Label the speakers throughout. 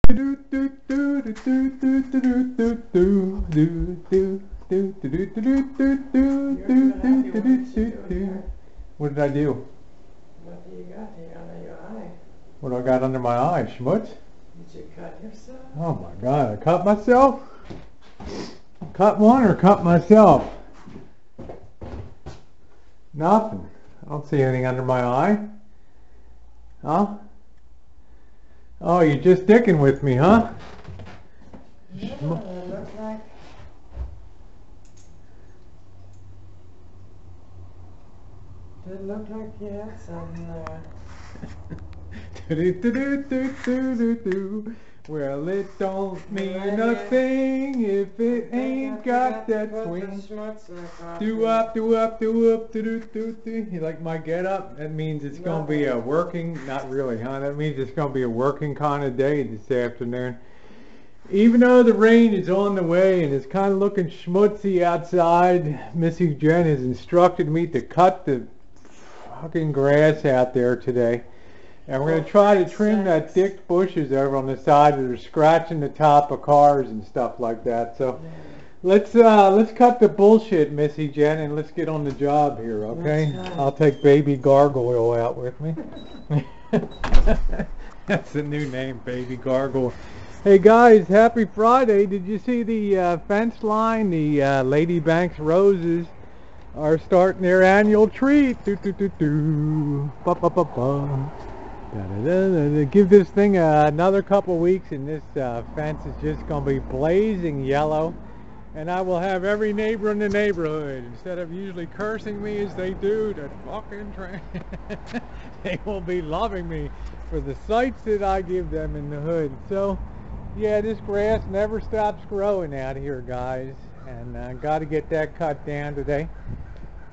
Speaker 1: What did I do?
Speaker 2: What do you got here under your eye?
Speaker 1: What do I got under my eye? Schmutz?
Speaker 2: Did you cut yourself?
Speaker 1: Oh my God, I cut myself? Cut one or cut myself? Nothing. I don't see anything under my eye. Huh? Oh, you're just dicking with me, huh?
Speaker 2: Yeah, it looks like... It looked like you had some,
Speaker 1: Well, it don't mean a thing if it ain't got that swing. Do up, do up, do up, do do do do. You like my get up? That means it's gonna be a working, not really, huh? That means it's gonna be a working kind of day this afternoon. Even though the rain is on the way and it's kind of looking schmutzy outside, Missy Jen has instructed me to cut the fucking grass out there today. And we're going to try to trim that thick bushes over on the side that are scratching the top of cars and stuff like that. So let's cut the bullshit, Missy Jen, and let's get on the job here, okay? I'll take Baby Gargoyle out with me. That's the new name, Baby Gargoyle. Hey guys, happy Friday. Did you see the fence line? The Lady Banks roses are starting their annual treat. Do do do do. Ba ba ba ba. Da, da, da, da. Give this thing another couple weeks and this fence is just going to be blazing yellow, and I will have every neighbor in the neighborhood, instead of usually cursing me as they do, that fucking train, they will be loving me for the sights that I give them in the hood. So yeah, this grass never stops growing out here, guys, and got to get that cut down today.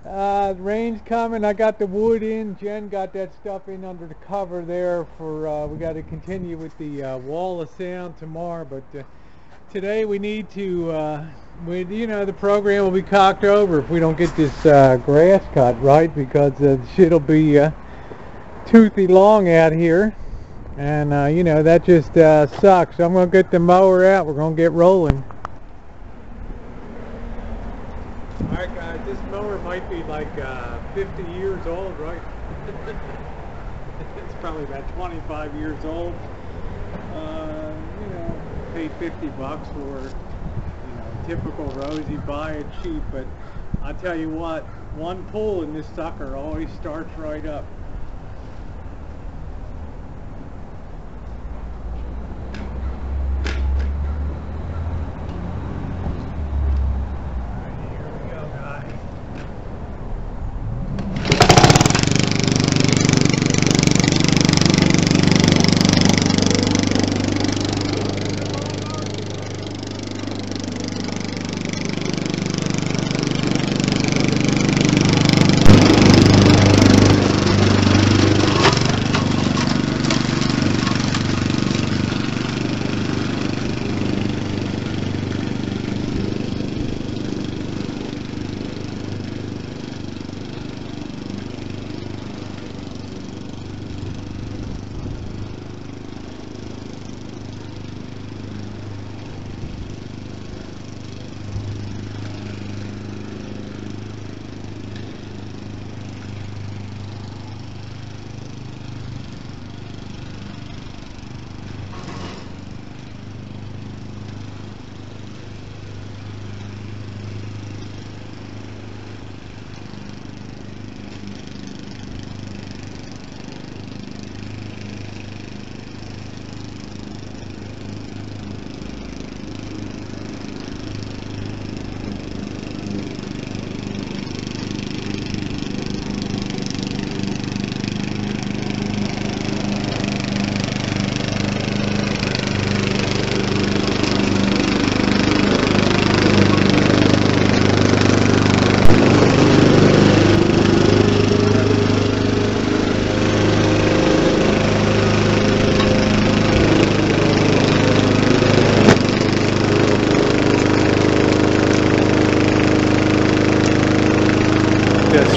Speaker 1: The rain's coming. I got the wood in. Jen got that stuff in under the cover there for, we got to continue with the wall of sound tomorrow, but today we need to, you know, the program will be cocked over if we don't get this grass cut right, because the shit'll be toothy long out here, and you know, that just sucks. So I'm going to get the mower out. We're going to get rolling. Alright guys, this mower might be like 50 years old, right? It's probably about 25 years old. You know, paid $50 for, you know, typical Rosie, buy it cheap, but I'll tell you what, one pull and this sucker always starts right up.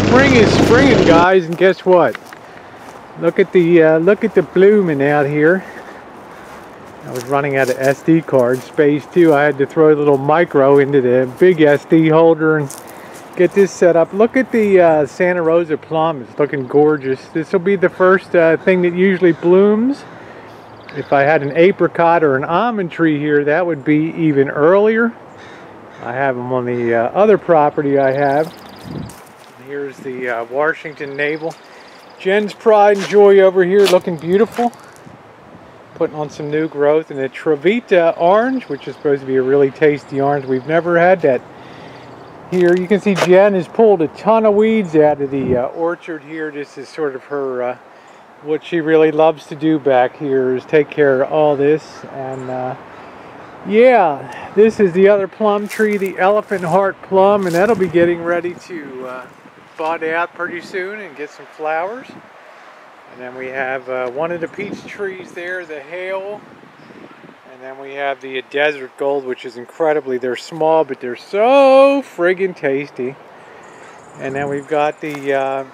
Speaker 1: Spring is springing, guys, and guess what? Look at the blooming out here. I was running out of SD card space too. I had to throw a little micro into the big SD holder and get this set up. Look at the Santa Rosa plum. It's looking gorgeous. This will be the first thing that usually blooms. If I had an apricot or an almond tree here, that would be even earlier. I have them on the other property I have. Here's the Washington Navel. Jen's Pride and Joy over here, looking beautiful. Putting on some new growth. And the Travita orange, which is supposed to be a really tasty orange. We've never had that here. You can see Jen has pulled a ton of weeds out of the orchard here. This is sort of her, what she really loves to do back here is take care of all this. And yeah, this is the other plum tree, the elephant heart plum, and that'll be getting ready to bud out pretty soon and get some flowers. And then we have one of the peach trees there, the hail. And then we have the desert gold, which is incredibly, they're small, but they're so friggin' tasty. And then we've got the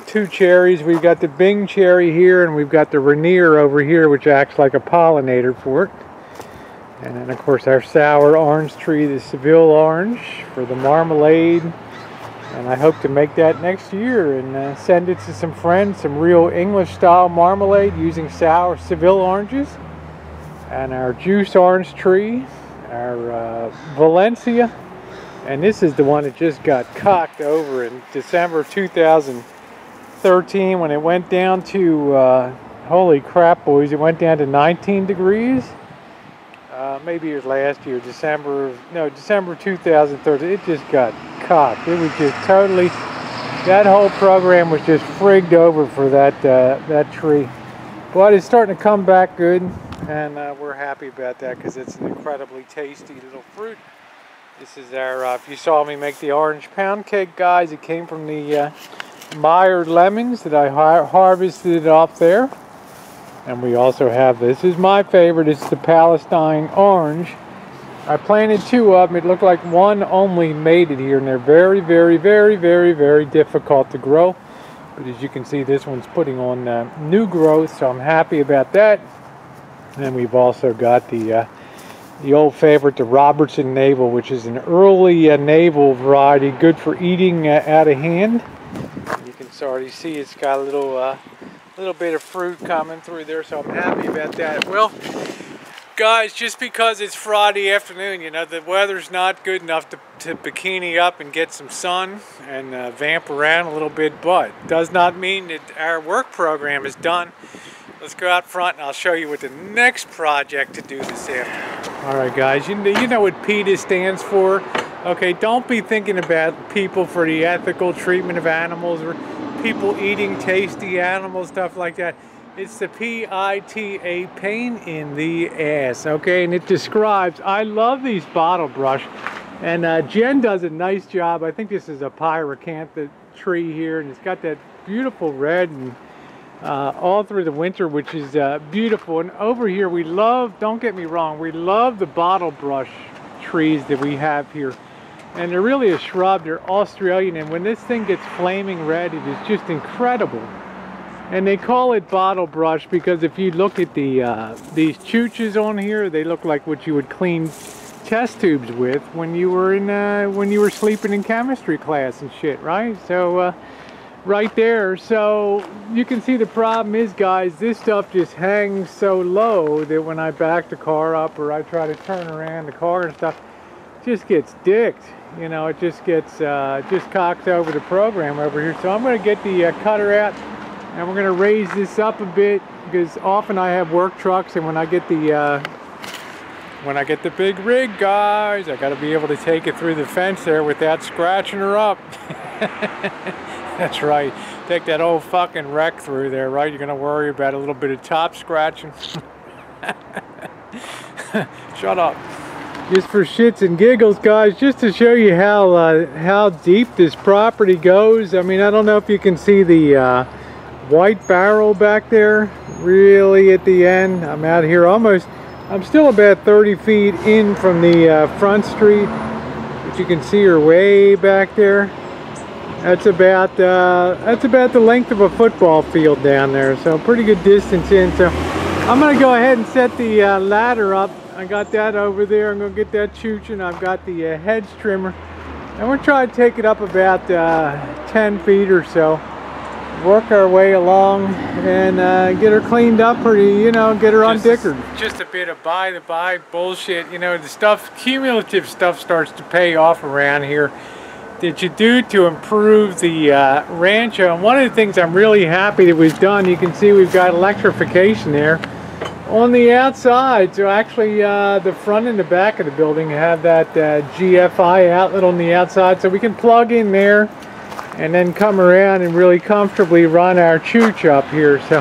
Speaker 1: two cherries. We've got the Bing cherry here, and we've got the Rainier over here, which acts like a pollinator for it. And then, of course, our sour orange tree, the Seville orange, for the marmalade. And I hope to make that next year and send it to some friends, some real English-style marmalade using sour Seville oranges. And our juice orange tree, our Valencia. And this is the one that just got cocked over in December of 2013 when it went down to, holy crap, boys, it went down to 19 degrees. Maybe it was last year, December 2013. It just got cocked. It was just totally, that whole program was just frigged over for that tree. But it's starting to come back good, and we're happy about that because it's an incredibly tasty little fruit. This is our, if you saw me make the orange pound cake, guys, it came from the mired lemons that I harvested off there. And we also have, this is my favorite, it's the Palestine orange. I planted two of them. It looked like one only made it here, and they're very, very, very, very, very difficult to grow. But as you can see, this one's putting on new growth, so I'm happy about that. And then we've also got the old favorite, the Robertson Navel, which is an early navel variety, good for eating out of hand. You can already see it's got a little bit of fruit coming through there, so I'm happy about that. Well, guys, just because it's Friday afternoon, you know, the weather's not good enough to bikini up and get some sun and vamp around a little bit, but does not mean that our work program is done. Let's go out front and I'll show you what the next project to do this afternoon. All right, guys, you know what PETA stands for? Okay, don't be thinking about people for the ethical treatment of animals or people eating tasty animals, stuff like that. It's the PITA, pain in the ass, okay? And it describes, I love these bottle brush, and Jen does a nice job. I think this is a pyracantha tree here, and it's got that beautiful red and all through the winter, which is beautiful. And over here we love, don't get me wrong, we love the bottle brush trees that we have here. And they're really a shrub, they're Australian, and when this thing gets flaming red, it is just incredible. And they call it bottle brush because if you look at these chooches on here, they look like what you would clean test tubes with when you were sleeping in chemistry class and shit, right? So right there, so you can see the problem is, guys, this stuff just hangs so low that when I back the car up or I try to turn around the car and stuff, it just gets dicked. You know, it just gets just cocks over the program over here. So I'm going to get the cutter out and we're going to raise this up a bit because often I have work trucks, and when I get the big rig, guys, I got to be able to take it through the fence there without scratching her up. That's right. Take that old fucking wreck through there, right? You're going to worry about a little bit of top scratching. Shut up. Just for shits and giggles, guys, just to show you how deep this property goes. I mean, I don't know if you can see the white barrel back there really at the end. I'm out here almost, I'm still about 30 feet in from the front street, but you can see her way back there. That's about the length of a football field down there, so pretty good distance in. So I'm gonna go ahead and set the ladder up. I got that over there. I'm gonna get that chooching. I've got the hedge trimmer, and we're trying to take it up about 10 feet or so. Work our way along and get her cleaned up pretty, you know, get her undickered. Just a bit of by-the-by bullshit, you know, the stuff, cumulative stuff starts to pay off around here that you do to improve the Rancho. And one of the things I'm really happy that we've done, you can see we've got electrification there on the outside. So actually the front and the back of the building have that GFI outlet on the outside, so we can plug in there and then come around and really comfortably run our chooch up here. So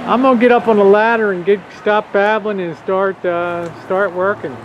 Speaker 1: I'm gonna get up on the ladder and stop babbling and start working.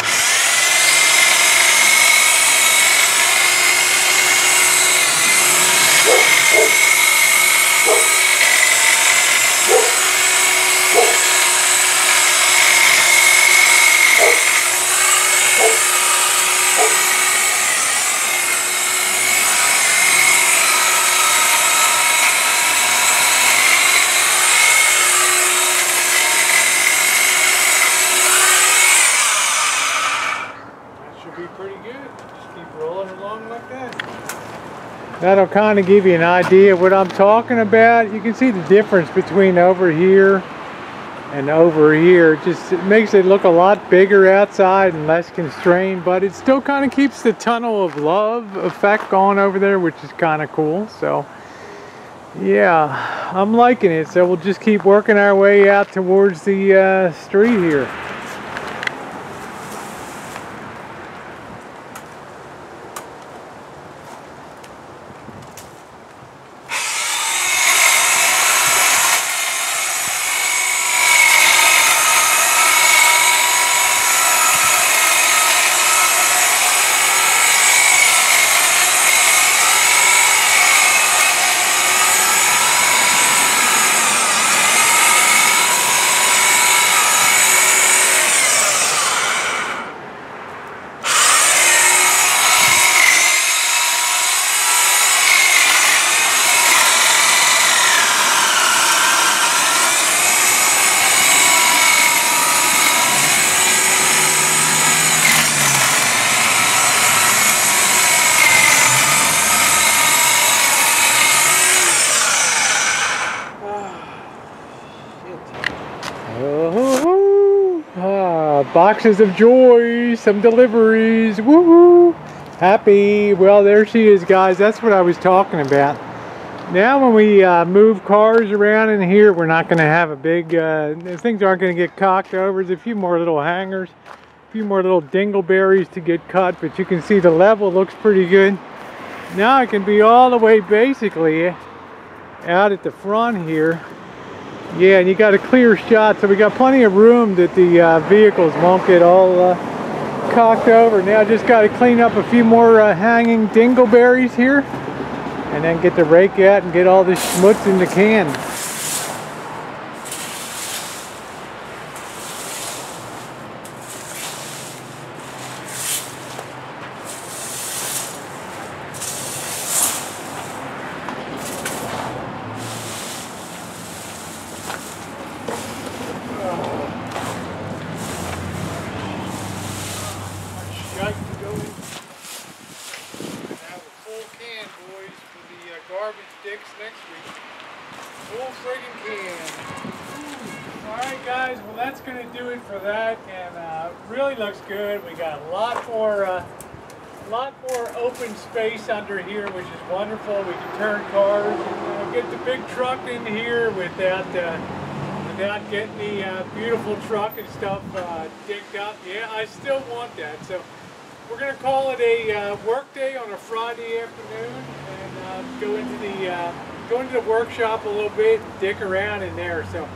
Speaker 1: Be pretty good. Just keep rolling along like that. That'll kind of give you an idea of what I'm talking about. You can see the difference between over here and over here. It makes it look a lot bigger outside and less constrained, but it still kind of keeps the tunnel of love effect going over there, which is kind of cool. So yeah, I'm liking it. So we'll just keep working our way out towards the street here. Boxes of joy, some deliveries, woohoo! Happy. Well, there she is, guys. That's what I was talking about. Now when we move cars around in here, we're not going to have a big, things aren't going to get cocked over. There's a few more little hangers, a few more little dingleberries to get cut, but you can see the level looks pretty good. Now it can be all the way basically out at the front here. Yeah, and you got a clear shot, so we got plenty of room that the vehicles won't get all cocked over. Now just got to clean up a few more hanging dingleberries here, and then get the rake out and get all this schmutz in the can. Garbage dicks next week. Full friggin' can. Alright guys, well that's going to do it for that, and really looks good. We got a lot more open space under here, which is wonderful. We can turn cars and get the big truck in here without getting the beautiful truck and stuff digged up. Yeah, I still want that. So we're going to call it a work day on a Friday afternoon, and go into the workshop a little bit and dick around in there. So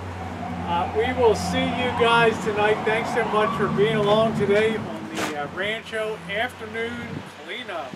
Speaker 1: we will see you guys tonight. Thanks so much for being along today on the Rancho afternoon cleanup.